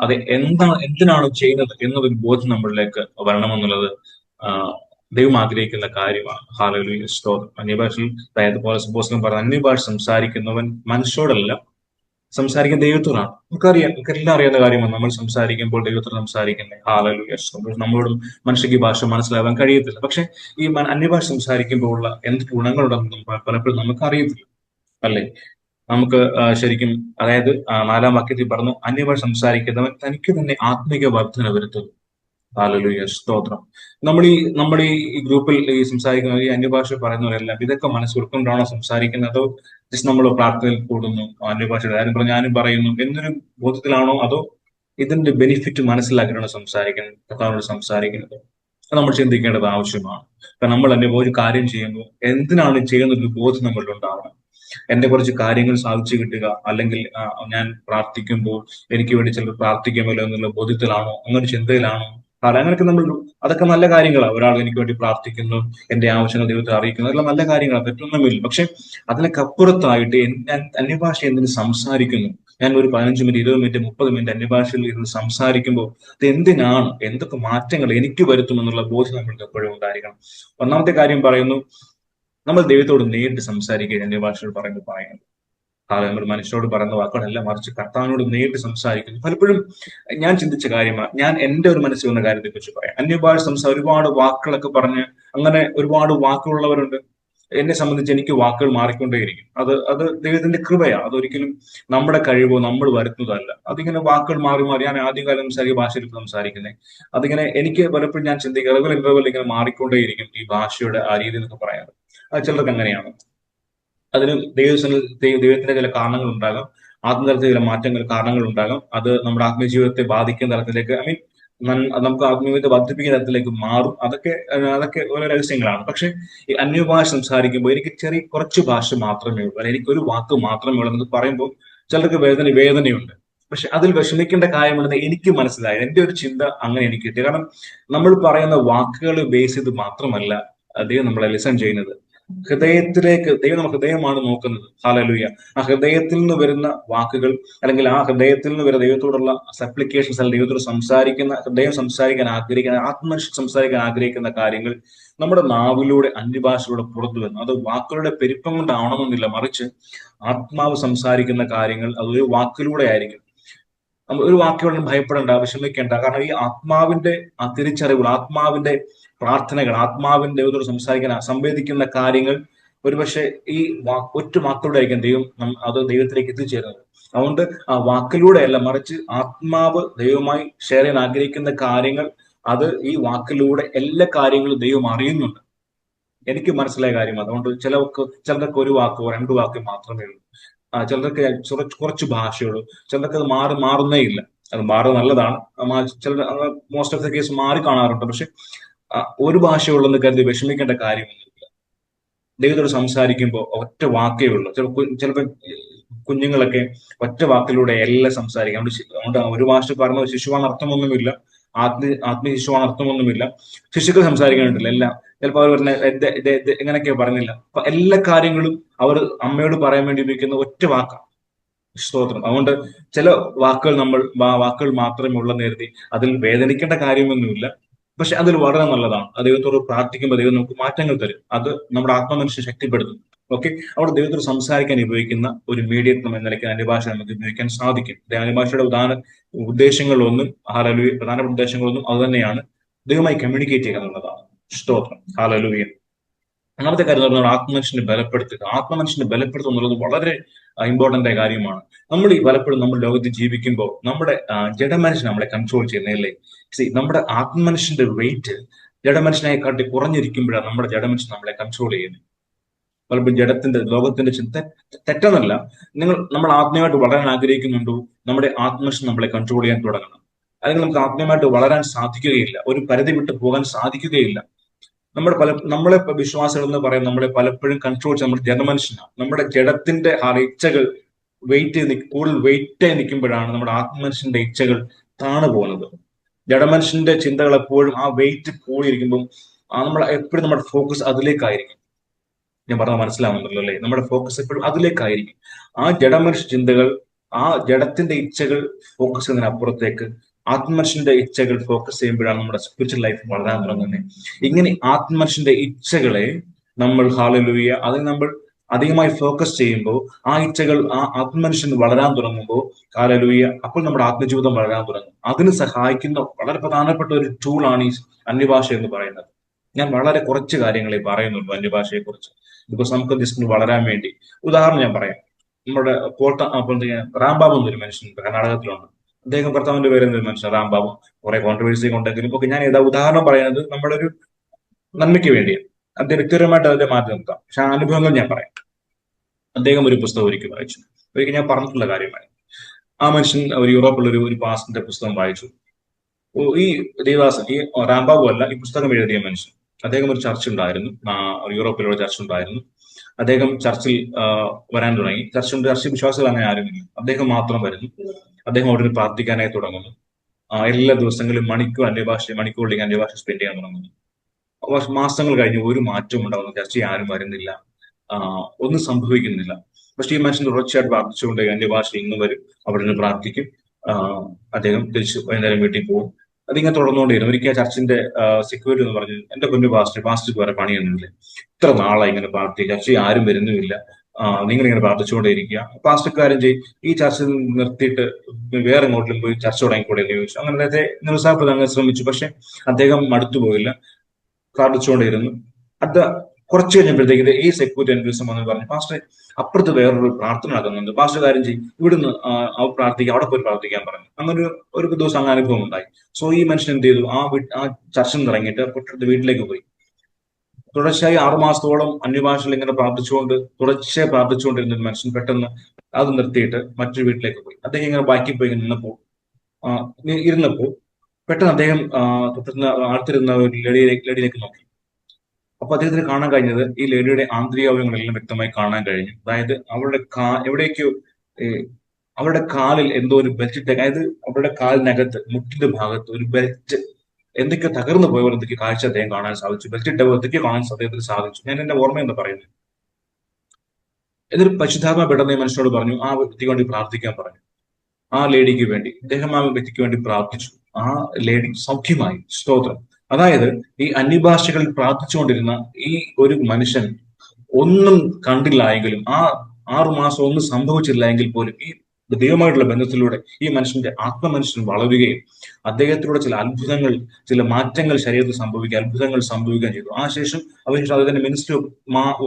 അത് എന്തിനാണ് ചെയ്യുന്നത് എന്നൊരു ബോധ്യം നമ്മളിലേക്ക് വരണമെന്നുള്ളത് ആ, ദൈവം ആഗ്രഹിക്കുന്ന കാര്യമാണ്. ഹാലലൂയ, സ്തോത്രം. അന്യഭാഷയിൽ, അതായത് പോലെ സപ്പോസ് പറഞ്ഞ അന്യഭാഷ സംസാരിക്കുന്നവൻ മനുഷ്യരോടല്ല സംസാരിക്കുന്ന ദൈവത്തോടാണ്. നമുക്കറിയാം, നമുക്കെല്ലാം അറിയാവുന്ന കാര്യമാണ്. നമ്മൾ സംസാരിക്കുമ്പോൾ ദൈവത്തോട് സംസാരിക്കുന്നത്. ഹാലലൂയ, സ്തോത്രം. നമ്മളോടും മനുഷ്യക്ക് ഈ ഭാഷ മനസ്സിലാവാൻ കഴിയത്തില്ല. പക്ഷെ ഈ അന്യഭാഷ സംസാരിക്കുമ്പോൾ ഉള്ള എന്ത് ഗുണങ്ങളുണ്ടെന്ന് പലപ്പോഴും നമുക്ക് അറിയത്തില്ല, അല്ലേ? നമുക്ക് ശരിക്കും, അതായത് 4-ാം വാക്യത്തിൽ പറഞ്ഞു, അന്യഭാഷ സംസാരിക്കുന്നവൻ തനിക്ക് തന്നെ ആത്മീക വർധന വരുത്തുന്നു. ഹല്ലേലൂയ, സ്തോത്രം. നമ്മൾ ഈ ഗ്രൂപ്പിൽ ഈ സംസാരിക്കുന്ന ഈ അന്യഭാഷ പറയുന്നവരെല്ലാം ഇതൊക്കെ മനസ്സിൽ ഉൾക്കൊണ്ടാണോ സംസാരിക്കുന്നത്, അതോ ജസ്റ്റ് നമ്മൾ പ്രാർത്ഥനയിൽ കൂടുന്നു, അന്യഭാഷയുടെ കാര്യം പറഞ്ഞു ഞാനും പറയുന്നു എന്നൊരു ബോധത്തിലാണോ, അതോ ഇതിന്റെ ബെനിഫിറ്റ് മനസ്സിലാക്കിയിട്ടാണോ സംസാരിക്കുന്നത്, കർത്താവിനോട് സംസാരിക്കുന്നത്? അത് നമ്മൾ ചിന്തിക്കേണ്ടത് ആവശ്യമാണ്. കാരണം നമ്മൾ തന്നെ ഒരു കാര്യം ചെയ്യുമ്പോൾ എന്തിനാണ് ചെയ്യുന്ന ഒരു ബോധം നമ്മളിൽ ഉണ്ടാവണം. എന്റെ കുറച്ച് കാര്യങ്ങൾ സാധിച്ചു കിട്ടുക, അല്ലെങ്കിൽ ഞാൻ പ്രാർത്ഥിക്കുമ്പോൾ എനിക്ക് വേണ്ടി ചിലർ പ്രാർത്ഥിക്കുമല്ലോ എന്നുള്ള ബോധ്യത്തിലാണോ, അങ്ങനെ ചിന്തയിലാണോ? കാരണം അങ്ങനെയൊക്കെ അതൊക്കെ നല്ല കാര്യങ്ങളാണ്. ഒരാൾ എനിക്ക് വേണ്ടി പ്രാർത്ഥിക്കുന്നു, എന്റെ ആവശ്യങ്ങൾ ദൈവത്തെ അറിയിക്കുന്നു, അതെല്ലാം നല്ല കാര്യങ്ങളാണ്, തെറ്റൊന്നുമില്ല. പക്ഷെ അതിനൊക്കെ അപ്പുറത്തായിട്ട് ഞാൻ അന്യഭാഷ എന്തിന് സംസാരിക്കുന്നു? ഞാൻ ഒരു 15 മിനിറ്റ്, 20 മിനിറ്റ്, 30 മിനിറ്റ് അന്യഭാഷയിൽ ഇരുന്ന് സംസാരിക്കുമ്പോൾ അത് എന്തിനാണ്, എന്തൊക്കെ മാറ്റങ്ങൾ എനിക്ക് വരുത്തുമെന്നുള്ള ബോധ്യം നമ്മൾക്ക് എപ്പോഴും ഉണ്ടായിരിക്കണം. ഒന്നാമത്തെ കാര്യം പറയുന്നു, നമ്മൾ ദൈവത്തോട് നേരിട്ട് സംസാരിക്കുക. അന്യഭാഷയോട് പറയുന്നത് നമ്മൾ മനുഷ്യരോട് പറയുന്ന വാക്കുകളല്ല, മറിച്ച് കർത്താവിനോട് നേരിട്ട് സംസാരിക്കുന്നു. പലപ്പോഴും ഞാൻ ചിന്തിച്ച കാര്യമാണ്, ഞാൻ എന്റെ ഒരു മനസ്സിൽ വന്ന കാര്യത്തെ കുറിച്ച് പറയാം. അന്യഭാഷ ഒരുപാട് വാക്കുകളൊക്കെ പറഞ്ഞ് അങ്ങനെ ഒരുപാട് വാക്കുകളുള്ളവരുണ്ട്. എന്നെ സംബന്ധിച്ച് എനിക്ക് വാക്കുകൾ മാറിക്കൊണ്ടേയിരിക്കും. അത് ദൈവത്തിന്റെ കൃപയാണ്. അതൊരിക്കലും നമ്മുടെ കഴിവോ നമ്മൾ വരുന്നതല്ല. അതിങ്ങനെ വാക്കുകൾ മാറി മാറി, ഞാൻ ആദ്യകാലം സംസാരിക്കുന്ന ഭാഷയിൽ സംസാരിക്കുന്നത്, അതിങ്ങനെ എനിക്ക് പലപ്പോഴും ഞാൻ ചിന്തിക്കുക, ഇറവൽ ഇങ്ങനെ മാറിക്കൊണ്ടേയിരിക്കും ഈ ഭാഷയുടെ ആ രീതി എന്നൊക്കെ പറയാറ്. അത് ചിലർക്ക് അങ്ങനെയാണ്. അതിന് ദൈവത്തിന്റെ ചില കാരണങ്ങൾ ഉണ്ടാകാം. ആത്മതലത്തിൽ ചില മാറ്റങ്ങൾ, കാരണങ്ങൾ ഉണ്ടാകാം. അത് നമ്മുടെ ആത്മീയജീവിതത്തെ ബാധിക്കുന്ന തലത്തിലേക്ക്, ഐ മീൻ നമുക്ക് ആത്മീയത്തെ വർദ്ധിപ്പിക്കുന്ന തരത്തിലേക്ക് മാറും. അതൊക്കെ ഓരോ രഹസ്യങ്ങളാണ്. പക്ഷെ ഈ അന്യഭാഷ സംസാരിക്കുമ്പോൾ എനിക്ക് കുറച്ച് ഭാഷ മാത്രമേ ഉള്ളൂ, അല്ലെങ്കിൽ എനിക്ക് ഒരു വാക്ക് മാത്രമേ ഉള്ളൂ എന്ന് പറയുമ്പോൾ ചിലർക്ക് വേദനയുണ്ട്. പക്ഷെ അതിൽ വിഷമിക്കേണ്ട കാര്യമുണ്ടെന്ന് എനിക്ക് മനസ്സിലായത്. എന്റെ ഒരു ചിന്ത അങ്ങനെ എനിക്ക് കിട്ടി. കാരണം നമ്മൾ പറയുന്ന വാക്കുകൾ ബേസ് ചെയ്ത് മാത്രമല്ല ദൈവം നമ്മളെ ലിസൺ ചെയ്യുന്നത്. ദൈവം നമ്മുടെ ഹൃദയമാണ് നോക്കുന്നത്. ഹല്ലേലൂയ. ആ ഹൃദയത്തിൽ നിന്ന് വരുന്ന വാക്കുകൾ, അല്ലെങ്കിൽ ആ ഹൃദയത്തിൽ നിന്ന് വരുന്ന ദൈവത്തോടുള്ള സപ്ലിക്കേഷൻസ്, അല്ലെങ്കിൽ ദൈവത്തോട് ഹൃദയം സംസാരിക്കാൻ ആഗ്രഹിക്കുന്ന, ആത്മമനുഷ്യൻ സംസാരിക്കാൻ ആഗ്രഹിക്കുന്ന കാര്യങ്ങൾ നമ്മുടെ നാവിലൂടെ, അന്യഭാഷയിലൂടെ പുറത്തു വരുന്നു. അത് വാക്കുകളുടെ പെരുപ്പം കൊണ്ടാവണമെന്നില്ല, മറിച്ച് ആത്മാവ് സംസാരിക്കുന്ന കാര്യങ്ങൾ അതൊരു വാക്കിലൂടെ ആയിരിക്കും. നമ്മൾ ഒരു വാക്കുകളും ഭയപ്പെടേണ്ട, വിഷമിക്കേണ്ട. കാരണം ഈ ആത്മാവിന്റെ ആ തിരിച്ചറിവുകൾ, ആത്മാവിന്റെ പ്രാർത്ഥനകൾ, ആത്മാവിന്റെ ദൈവത്തോട് സംസാരിക്കാൻ സംവേദിക്കുന്ന കാര്യങ്ങൾ ഒരുപക്ഷെ ഈ ഒറ്റ വാക്കിലൂടെ ആയിരിക്കും അത് ദൈവത്തിലേക്ക് എത്തിച്ചേരുന്നത്. അതുകൊണ്ട് ആ വാക്കിലൂടെ അല്ല, മറിച്ച് ആത്മാവ് ദൈവമായി ഷെയർ ചെയ്യാൻ ആഗ്രഹിക്കുന്ന കാര്യങ്ങൾ, അത് ഈ വാക്കിലൂടെ എല്ലാ കാര്യങ്ങളും ദൈവം അറിയുന്നുണ്ട്. എനിക്ക് മനസ്സിലായ കാര്യം. അതുകൊണ്ട് ചിലർക്ക് ഒരു വാക്കോ 2 വാക്കോ മാത്രമേ ഉള്ളൂ. ചിലർക്ക് കുറച്ച് ഭാഷയുള്ളൂ. ചിലർക്ക് അത് മാറുന്നേ ഇല്ല. അത് മാറുന്നത് നല്ലതാണ്. ചിലർ മോസ്റ്റ് ഓഫ് ദ കേസ് മാറി കാണാറുണ്ട്. പക്ഷെ ഒരു ഭാഷയുള്ളെന്ന് കരുതി വിഷമിക്കേണ്ട കാര്യമൊന്നുമില്ല. ദൈവത്തോട് സംസാരിക്കുമ്പോൾ ഒറ്റ വാക്കേ ഉള്ളൂ. ചിലപ്പോൾ കുഞ്ഞുങ്ങളൊക്കെ ഒറ്റ വാക്കിലൂടെ എല്ലാം സംസാരിക്കാം. അതുകൊണ്ട് ഒരു ഭാഷ പറയുന്നത് ശിശുവാണ് അർത്ഥമൊന്നുമില്ല, ആത്മീയ ശിശുവാണ് അർത്ഥമൊന്നുമില്ല. ശിശുക്കൾ സംസാരിക്കാനുണ്ടല്ലോ എല്ലാം. ചിലപ്പോൾ അവർ പറഞ്ഞ എങ്ങനെയൊക്കെയോ പറഞ്ഞില്ല. അപ്പൊ എല്ലാ കാര്യങ്ങളും അവർ അമ്മയോട് പറയാൻ വേണ്ടി ഉപയോഗിക്കുന്ന ഒറ്റ വാക്കാണ്. സ്തോത്രം. അതുകൊണ്ട് ചില വാക്കുകൾ മാത്രമേ ഉള്ളെന്ന് കരുതി അതിൽ വേദനിക്കേണ്ട കാര്യമൊന്നുമില്ല. പക്ഷെ അതിൽ വളരെ നല്ലതാണ്. ദൈവത്തോട് പ്രാർത്ഥിക്കുമ്പോൾ ദൈവം നമുക്ക് മാറ്റങ്ങൾ തരും. അത് നമ്മുടെ ആത്മമനുഷ്യനെ ശക്തിപ്പെടുത്തും. ഓക്കെ. അവിടെ ദൈവത്തോട് സംസാരിക്കാൻ ഉപയോഗിക്കുന്ന ഒരു മീഡിയേറ്റർ എന്ന നിലയ്ക്ക് അന്യഭാഷ നമുക്ക് ഉപയോഗിക്കാൻ സാധിക്കും. അന്യഭാഷയുടെ ഉദ്ദേശങ്ങളിലൊന്നും, പ്രധാനപ്പെട്ട ഉദ്ദേശങ്ങളൊന്നും അത് തന്നെയാണ്, ദൈവമായി കമ്മ്യൂണിക്കേറ്റ് ചെയ്യുക എന്നുള്ളതാണ്. സ്തോത്രം. ഹാലലൂയ. രണ്ടാമത്തെ കാര്യം എന്ന് പറഞ്ഞാൽ ആത്മമനുഷ്യനെ ബലപ്പെടുത്തുക. ആത്മമനുഷ്യനെ ബലപ്പെടുത്തുക എന്നുള്ളത് വളരെ ഇമ്പോർട്ടന്റ് ആയ കാര്യമാണ്. പലപ്പോഴും നമ്മൾ ലോകത്ത് ജീവിക്കുമ്പോൾ നമ്മുടെ ജഡമനുഷ്യൻ നമ്മളെ കൺട്രോൾ ചെയ്യുന്നതല്ലേ. നമ്മുടെ ആത്മമനുഷ്യന്റെ വെയിറ്റ് ജഡമനുഷ്യനെക്കാട്ടി കുറഞ്ഞിരിക്കുമ്പോഴാണ് നമ്മുടെ ജഡമനുഷ്യൻ നമ്മളെ കൺട്രോൾ ചെയ്യുന്നത്. പലപ്പോഴും ലോകത്തിന്റെ തെറ്റെന്നല്ല, നമ്മൾ ആത്മീയമായിട്ട് വളരാൻ ആഗ്രഹിക്കുന്നുണ്ടോ, നമ്മുടെ ആത്മമനുഷ്യൻ നമ്മളെ കൺട്രോൾ ചെയ്യാൻ തുടങ്ങണം. അല്ലെങ്കിൽ നമുക്ക് ആത്മീയമായിട്ട് വളരാൻ സാധിക്കുകയില്ല, ഒരു പരിധി വിട്ട് പോകാൻ സാധിക്കുകയില്ല. നമ്മളെ വിശ്വാസികൾ എന്ന് പറയുന്നത് നമ്മളെ പലപ്പോഴും കൺട്രോൾ ചെയ്യുന്ന നമ്മുടെ ജഡമനുഷ്യനാണ്. നമ്മുടെ ജഡത്തിന്റെ ആ ഇച്ഛകൾ കൂടുതൽ വെയിറ്റായി നിൽക്കുമ്പോഴാണ് നമ്മുടെ ആത്മമനുഷ്യന്റെ ഇച്ഛകൾ താണു പോകുന്നത്. ജഡമനുഷ്യന്റെ ചിന്തകൾ എപ്പോഴും ആ വെയിറ്റ് കൂടിയിരിക്കുമ്പോൾ എപ്പോഴും നമ്മുടെ ഫോക്കസ് അതിലേക്കായിരിക്കും. ഞാൻ പറഞ്ഞത് മനസ്സിലാവുന്നുണ്ടല്ലോ അല്ലേ? നമ്മുടെ ഫോക്കസ് എപ്പോഴും അതിലേക്കായിരിക്കും. ആ ജഡമനുഷ്യ ചിന്തകൾ ആ ജഡത്തിന്റെ ഇച്ഛകൾ ഫോക്കസ് ചെയ്യുന്നതിനപ്പുറത്തേക്ക് ആത്മമനുഷ്യന്റെ ഇച്ഛകൾ ഫോക്കസ് ചെയ്യുമ്പോഴാണ് നമ്മുടെ സ്പിരിച്വൽ ലൈഫ് വളരാൻ തുടങ്ങുന്നത്. ഇങ്ങനെ ആത്മമനുഷ്യന്റെ ഇച്ഛകളെ നമ്മൾ ഹാലലൂയ അതിന് നമ്മൾ അധികമായി ഫോക്കസ് ചെയ്യുമ്പോൾ ആ ഇച്ഛകൾ ആ ആത്മമനുഷ്യൻ വളരാൻ തുടങ്ങുമ്പോൾ ഹാലലൂയ അപ്പോൾ നമ്മുടെ ആത്മജീവിതം വളരാൻ തുടങ്ങും. അതിന് സഹായിക്കുന്ന വളരെ പ്രധാനപ്പെട്ട ഒരു ടൂളാണ് ഈ അന്യഭാഷ എന്ന് പറയുന്നത്. ഞാൻ വളരെ കുറച്ച് കാര്യങ്ങളെ പറയുന്നുള്ളൂ അന്യഭാഷയെ കുറിച്ച്, ബിക്കോസ് നമുക്ക് ജസ്റ്റ് വളരാൻ വേണ്ടി. ഉദാഹരണം ഞാൻ പറയാം. നമ്മുടെ റാംബാബു എന്നൊരു മനുഷ്യൻ കർണാടകത്തിലുണ്ട്. അദ്ദേഹം കർത്താവിന്റെ പേര് എന്നൊരു മനുഷ്യൻ റാംബാബു. കുറെ കോൺട്രവേഴ്സി ഉണ്ടെങ്കിലും ഒക്കെ ഞാൻ ഉദാഹരണം പറയുന്നത് നമ്മുടെ ഒരു നന്മയ്ക്ക് വേണ്ടിയാണ്. അദ്ദേഹം വ്യക്തിപരമായിട്ട് അതിന്റെ മാറ്റി നിർത്താം, പക്ഷെ ആ അനുഭവങ്ങൾ ഞാൻ പറയാം. അദ്ദേഹം ഒരു പുസ്തകം ഒരിക്കൽ വായിച്ചു. ഒരിക്കൽ ഞാൻ പറഞ്ഞിട്ടുള്ള കാര്യമായി. ആ മനുഷ്യൻ ഒരു യൂറോപ്പിലുള്ള ഒരു പാസ്റ്ററിന്റെ പുസ്തകം വായിച്ചു. ഈ ദേവാസൻ ഈ റാംബാബു അല്ല, ഈ പുസ്തകം എഴുതിയ മനുഷ്യൻ. അദ്ദേഹം ഒരു ചർച്ച ഉണ്ടായിരുന്നു, യൂറോപ്പിലുള്ള ചർച്ച ഉണ്ടായിരുന്നു. അദ്ദേഹം ചർച്ചിൽ വരാൻ തുടങ്ങി. ചർച്ചിൽ വിശ്വാസികൾ അങ്ങനെ ആരുമില്ല, അദ്ദേഹം മാത്രം വരുന്നു. അദ്ദേഹം അവിടെ പ്രാർത്ഥിക്കാനായി തുടങ്ങുന്നു. എല്ലാ ദിവസങ്ങളിലും മണിക്കൂറിലേക്ക് അന്യഭാഷ സ്പെൻഡ് ചെയ്യാൻ തുടങ്ങുന്നു. മാസങ്ങൾ കഴിഞ്ഞ് ഒരു മാറ്റവും ഉണ്ടാവുന്നു, ചർച്ചയിൽ ആരും വരുന്നില്ല, ഒന്നും സംഭവിക്കുന്നില്ല. പക്ഷെ ഈ മനുഷ്യൻ തുടർച്ചയായിട്ട് പ്രാർത്ഥിച്ചുകൊണ്ട് അന്യഭാഷ ഇന്നും വരും, അവിടെ നിന്ന് പ്രാർത്ഥിക്കും. അദ്ദേഹം തിരിച്ച് വൈകുന്നേരം വീട്ടിൽ പോകും. അതിങ്ങനെ തുടർന്നുകൊണ്ടിരുന്നു. ഒരിക്കൽ ചർച്ചിന്റെ സെക്യൂരിറ്റി എന്ന് പറഞ്ഞു, എന്റെ പൊന്നു പാസ്റ്റർക്ക് വരെ പണിയൊന്നുമില്ല, ഇത്ര നാളായി ഇങ്ങനെ പ്രാർത്ഥിക്കുക, ചർച്ചയിൽ ആരും വരുന്നുമില്ല, നിങ്ങളിങ്ങനെ പ്രാർത്ഥിച്ചുകൊണ്ടേയിരിക്കുക. പാസ്റ്റർക്കാരും ചെയ്യും, ഈ ചർച്ച നിർത്തിയിട്ട് വേറെ എങ്ങോട്ടും പോയി ചർച്ച തുടങ്ങിക്കൂടെ എന്ന് ചോദിച്ചു. അങ്ങനെ അദ്ദേഹത്തെ നിരുത്സാഹപ്പെടുത്താൻ ശ്രമിച്ചു. പക്ഷെ അദ്ദേഹം മടുത്തു പോയില്ല, പ്രാർത്ഥിച്ചുകൊണ്ടേയിരുന്നു. അത് കുറച്ച് കഴിഞ്ഞപ്പോഴത്തേക്ക് ഈ സെക്യൂരിറ്റി ഒരു ദിവസം വന്ന് പറഞ്ഞു, പാസ്റ്റർ അപ്പുറത്ത് വേറൊരു പ്രാർത്ഥന നടക്കുന്നുണ്ട്, പാസ്റ്റർ കാര്യം ചെയ്യും, ഇവിടുന്ന് പ്രാർത്ഥിക്കുക, അവിടെ പോയി പ്രാർത്ഥിക്കാൻ പറഞ്ഞു. അങ്ങനെ ഒരു ദിവസം അങ്ങനെ അനുഭവം ഉണ്ടായി. സോ ഈ മനുഷ്യൻ എന്ത് ചെയ്തു, ആ ചർച്ച ഇറങ്ങിയിട്ട് തൊട്ടടുത്ത് വീട്ടിലേക്ക് പോയി. തുടർച്ചയായി 6 മാസത്തോളം അന്യഭാഷയിൽ ഇങ്ങനെ തുടർച്ചയായി പ്രാർത്ഥിച്ചുകൊണ്ടിരുന്ന ഒരു മനുഷ്യൻ പെട്ടെന്ന് അത് നിർത്തിയിട്ട് മറ്റൊരു വീട്ടിലേക്ക് പോയി. അദ്ദേഹം ഇങ്ങനെ ബാക്കിൽ പോയി ഇരുന്നപ്പോൾ പെട്ടെന്ന് അദ്ദേഹം തൊട്ടിരുന്ന അടുത്തിരുന്ന ഒരു ലേഡിയിലേക്ക് നോക്കി. അപ്പൊ അദ്ദേഹത്തിന് കാണാൻ കഴിഞ്ഞത് ഈ ലേഡിയുടെ ആന്തരികാവയവങ്ങളെല്ലാം വ്യക്തമായി കാണാൻ കഴിഞ്ഞു. അതായത് അവരുടെ കാലിൽ എന്തോ ഒരു ബെൽറ്റ്, അതായത് അവരുടെ കാലിനകത്ത് മുട്ടിന്റെ ഭാഗത്ത് ഒരു ബെൽറ്റ് എന്തൊക്കെയോ തകർന്നു പോയ പോലെ എന്തൊക്കെ കാഴ്ച അദ്ദേഹം കാണാൻ സാധിച്ചു. ബെൽറ്റ് ഇട്ട എന്തൊക്കെയോ കാണാൻ അദ്ദേഹത്തിന് സാധിച്ചു. ഞാൻ എന്റെ ഓർമ്മ എന്ന് പറയുന്നത്, എന്നിട്ട് പരിശുദ്ധാത്മ പെട്ടെന്ന് മനുഷ്യനോട് പറഞ്ഞു, ആ വ്യക്തിക്ക് വേണ്ടി പ്രാർത്ഥിക്കാൻ പറഞ്ഞു. ആ ലേഡിക്ക് വേണ്ടി അദ്ദേഹം ആ വ്യക്തിക്ക് വേണ്ടി പ്രാർത്ഥിച്ചു. ആ ലേഡി സൗഖ്യമായി. സ്തോത്രം. അതായത് ഈ അന്യഭാഷകളിൽ പ്രാർത്ഥിച്ചുകൊണ്ടിരുന്ന ഈ ഒരു മനുഷ്യൻ ഒന്നും കണ്ടില്ല എങ്കിലും, ആ 6 മാസം ഒന്നും സംഭവിച്ചില്ല എങ്കിൽ പോലും ഈ ദൈവമായിട്ടുള്ള ബന്ധത്തിലൂടെ ഈ മനുഷ്യന്റെ ആത്മമനുഷ്യൻ വളരുകയും അദ്ദേഹത്തിലൂടെ ചില മാറ്റങ്ങൾ ശരീരത്തിൽ അത്ഭുതങ്ങൾ സംഭവിക്കുകയും ചെയ്തു. ആ ശേഷം അതിന്റെ മിനിസ്റ്റർ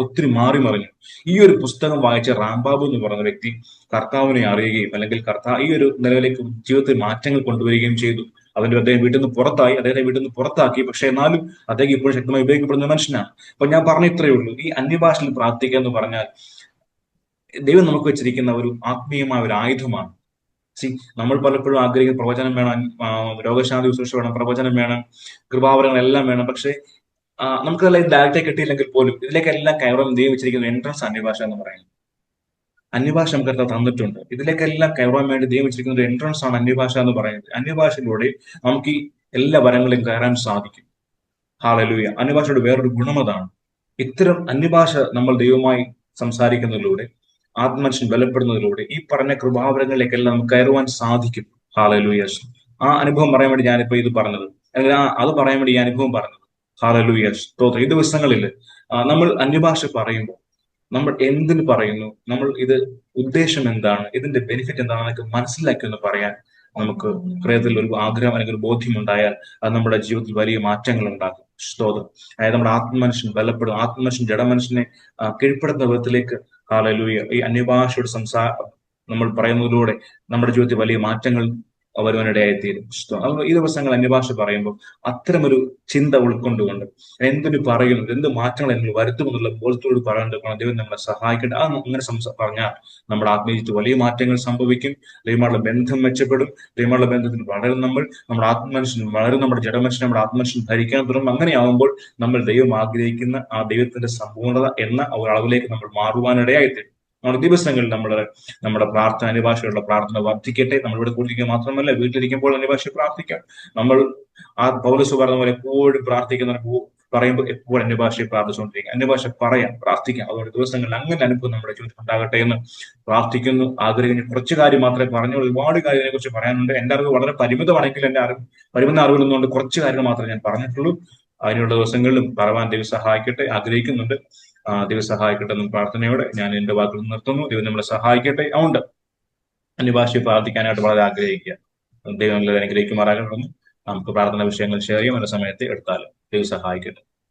ഒത്തിരി മാറി മറിഞ്ഞു. ഈ ഒരു പുസ്തകം വായിച്ച റാംബാബു എന്ന് പറയുന്ന വ്യക്തി കർത്താവിനെ അറിയുകയും അല്ലെങ്കിൽ ഈ ഒരു നിലവിലേക്ക് ജീവിതത്തിൽ മാറ്റങ്ങൾ കൊണ്ടുവരികയും ചെയ്തു. അദ്ദേഹത്തെ വീട്ടിൽ നിന്ന് പുറത്താക്കി. പക്ഷെ എന്നാലും അദ്ദേഹം ഇപ്പോഴും ശക്തമായി ഉപയോഗിക്കപ്പെടുന്ന മനുഷ്യനാണ്. അപ്പൊ ഞാൻ പറഞ്ഞ ഇത്രയേ ഉള്ളൂ. ഈ അന്യഭാഷയിൽ പ്രാർത്ഥിക്കുക എന്ന് പറഞ്ഞാൽ ദൈവം നമുക്ക് വെച്ചിരിക്കുന്ന ഒരു ആത്മീയമായ ഒരു ആയുധമാണ്. നമ്മൾ പലപ്പോഴും ആഗ്രഹിക്കുന്ന പ്രവചനം വേണം, രോഗശാന്തി ശുശ്രൂഷ വേണം, പ്രവചനം വേണം, കൃപാവരങ്ങൾ എല്ലാം വേണം. പക്ഷെ നമുക്കതെല്ലാം ഡയറക്റ്റായി കിട്ടിയില്ലെങ്കിൽ പോലും ഇതിലേക്കെല്ലാം കയറാൻ ദൈവം വെച്ചിരിക്കുന്ന എൻട്രൻസ് അന്യഭാഷ എന്ന് പറയുന്നത്. അന്യഭാഷ നമുക്ക് തന്നിട്ടുണ്ട്. ഇതിലേക്കെല്ലാം കയറാൻ വേണ്ടി ദൈവം വെച്ചിരിക്കുന്ന ഒരു എൻട്രൻസ് ആണ് അന്യഭാഷ എന്ന് പറയുന്നത്. അന്യഭാഷയിലൂടെ നമുക്ക് ഈ എല്ലാ വരങ്ങളിലും കയറാൻ സാധിക്കും. ഹല്ലേലൂയ. അന്യഭാഷയുടെ വേറൊരു ഗുണം അതാണ്. ഇത്തരം അന്യഭാഷ നമ്മൾ ദൈവമായി സംസാരിക്കുന്നതിലൂടെ, ആത്മമനുഷ്യൻ ബലപ്പെടുന്നതിലൂടെ ഈ പറഞ്ഞ കൃപാവരങ്ങളിലേക്കെല്ലാം നമുക്ക് കയറുവാൻ സാധിക്കും. ഹല്ലേലൂയ. ആ അനുഭവം പറയാൻ വേണ്ടി ഞാനിപ്പോ ഇത് പറഞ്ഞത്, അല്ലെങ്കിൽ അത് പറയാൻ വേണ്ടി ഈ അനുഭവം പറഞ്ഞത്. ഹല്ലേലൂയ. സ്തോത്രം. ഈ ദിവസങ്ങളിൽ നമ്മൾ അന്യഭാഷ പറയുമ്പോൾ നമ്മൾ എന്തിന് പറയുന്നു, നമ്മൾ ഇത് ഉദ്ദേശം എന്താണ്, ഇതിന്റെ ബെനിഫിറ്റ് എന്താണെന്നൊക്കെ മനസ്സിലാക്കി ഒന്ന് പറയാൻ നമുക്ക് ഹൃദയത്തിൽ ഒരു ആഗ്രഹം അല്ലെങ്കിൽ ഒരു ബോധ്യം ഉണ്ടായാൽ അത് നമ്മുടെ ജീവിതത്തിൽ വലിയ മാറ്റങ്ങൾ ഉണ്ടാകും. സ്തോത്രം. അതായത് നമ്മുടെ ആത്മമനുഷ്യൻ ബലപ്പെടും, ആത്മമനുഷ്യൻ ജഡമനുഷ്യനെ കീഴ്പ്പെടുത്തുന്ന വിധത്തിലേക്ക് ഹല്ലേലൂയ ഈ അന്യഭാഷയുടെ നമ്മൾ പറയുന്നതിലൂടെ നമ്മുടെ ജീവിതത്തിൽ വലിയ മാറ്റങ്ങൾ വരുവാനിടയായിത്തീരും. ഈ ദിവസങ്ങൾ അന്യഭാഷ പറയുമ്പോൾ അത്തരമൊരു ചിന്ത ഉൾക്കൊണ്ടുകൊണ്ട് എന്തിനു പറയുന്നു, എന്ത് മാറ്റങ്ങൾ എന്നിൽ വരുത്തുമെന്നുള്ള ബോധത്തോട് പറയാൻ ദൈവം നമ്മളെ സഹായിക്കട്ടെ. അങ്ങനെ പറഞ്ഞാൽ നമ്മുടെ ആത്മീയത്തിൽ വലിയ മാറ്റങ്ങൾ സംഭവിക്കും. ദൈവമായുള്ള ബന്ധം മെച്ചപ്പെടും. ദൈവമായുള്ള ബന്ധത്തിൽ വളരും. നമ്മുടെ ആത്മമനുഷ്യൻ വളരും. നമ്മുടെ ജഡമനുഷ്യൻ നമ്മുടെ ആത്മമനുഷ്യൻ ധരിക്കാൻ തുടങ്ങും. അങ്ങനെയാവുമ്പോൾ നമ്മൾ ദൈവം ആഗ്രഹിക്കുന്ന ആ ദൈവത്തിന്റെ സമ്പൂർണത എന്ന ഒരളവിലേക്ക് നമ്മൾ മാറുവാനിടയായിത്തീരും. നമ്മുടെ ദിവസങ്ങളിൽ നമ്മുടെ അന്യഭാഷയുള്ള പ്രാർത്ഥന വർദ്ധിക്കട്ടെ. നമ്മളിവിടെ കൂടിയിരിക്കുക മാത്രമല്ല, വീട്ടിലിരിക്കുമ്പോൾ അന്യഭാഷ പ്രാർത്ഥിക്കാം. നമ്മൾ പൗലോസ് പറഞ്ഞ പോലെ എപ്പോഴും പ്രാർത്ഥിക്കുന്ന പറയുമ്പോൾ എപ്പോഴും അന്യഭാഷയിൽ പ്രാർത്ഥിച്ചുകൊണ്ടിരിക്കുക, അന്യഭാഷ പറയാം, പ്രാർത്ഥിക്കാം. അതുകൊണ്ട് ദിവസങ്ങളിൽ അങ്ങനെ അനുഭവം നമ്മുടെ ജീവിതത്തിൽ ഉണ്ടാകട്ടെ എന്ന് പ്രാർത്ഥിക്കുന്നു, ആഗ്രഹിക്കുന്നു. കുറച്ച് കാര്യം മാത്രമേ പറഞ്ഞുള്ളൂ, ഒരുപാട് കാര്യങ്ങളെ കുറിച്ച് പറയാനുണ്ട്. എന്റെ അറിവ് വളരെ പരിമിതമാണെങ്കിൽ എന്റെ പരിമിത അറിവിൽ നിന്നുകൊണ്ട് കുറച്ച് കാര്യങ്ങൾ മാത്രമേ ഞാൻ പറഞ്ഞിട്ടുള്ളൂ. അതിനുള്ള ദിവസങ്ങളിലും പറവാൻ ദൈവം സഹായിക്കട്ടെ ആഗ്രഹിക്കുന്നുണ്ട്. ദൈവം സഹായിക്കട്ടെ എന്ന പ്രാർത്ഥനയോടെ ഞാൻ എന്റെ വാക്കുകൾ നിർത്തുന്നു. ദൈവം നമ്മളെ സഹായിക്കട്ടെ. അതുകൊണ്ട് അന്യഭാഷയിൽ പ്രാർത്ഥിക്കാനായിട്ട് വളരെ ആഗ്രഹിക്കുക. ദൈവം അനുഗ്രഹിക്കുമാറാകണമെന്ന് നമുക്ക് പ്രാർത്ഥന വിഷയങ്ങൾ ഷെയർ ചെയ്യാൻ വല്ല സമയത്ത് എടുത്താലും ദൈവം സഹായിക്കട്ടെ.